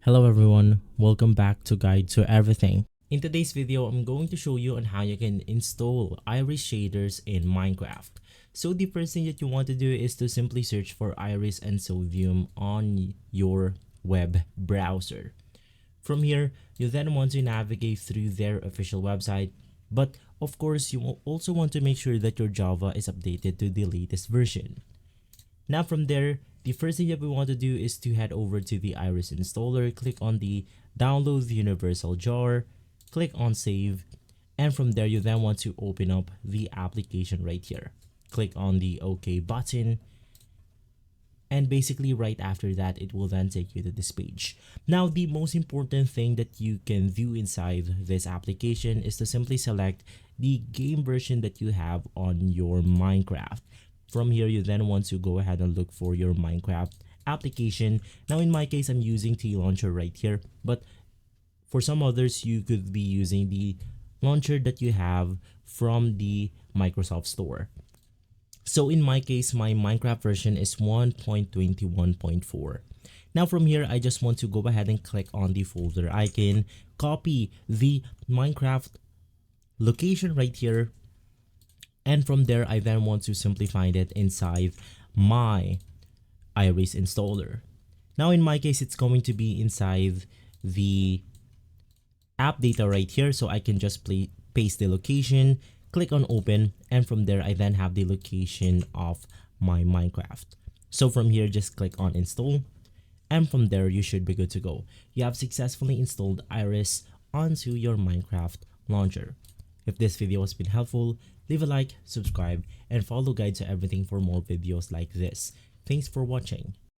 Hello everyone, welcome back to Guide to Everything. In today's video, I'm going to show you on how you can install iris shaders in Minecraft. So the first thing that you want to do is to simply search for iris and sodium on your web browser. From here, you then want to navigate through their official website, but of course you will also want to make sure that your Java is updated to the latest version. Now from there, the first thing that we want to do is to head over to the Iris installer, click on the download the universal jar, click on save, and from there you then want to open up the application right here. Click on the OK button, and basically right after that it will then take you to this page. Now the most important thing that you can do inside this application is to simply select the game version that you have on your Minecraft. From here, you then want to go ahead and look for your Minecraft application. Now in my case, I'm using T launcher right here, but for some others, you could be using the launcher that you have from the Microsoft Store. So in my case, my Minecraft version is 1.21.4. Now from here, I just want to go ahead and click on the folder icon, copy the Minecraft location right here, and from there I then want to simply find it inside my iris installer. Now in my case, it's going to be inside the app data right here, so I can just paste the location, click on open, and from there I then have the location of my Minecraft. So from here, just click on install, and from there you should be good to go. You have successfully installed iris onto your Minecraft launcher. If this video has been helpful, leave a like, subscribe, and follow Guide to Everything for more videos like this. Thanks for watching.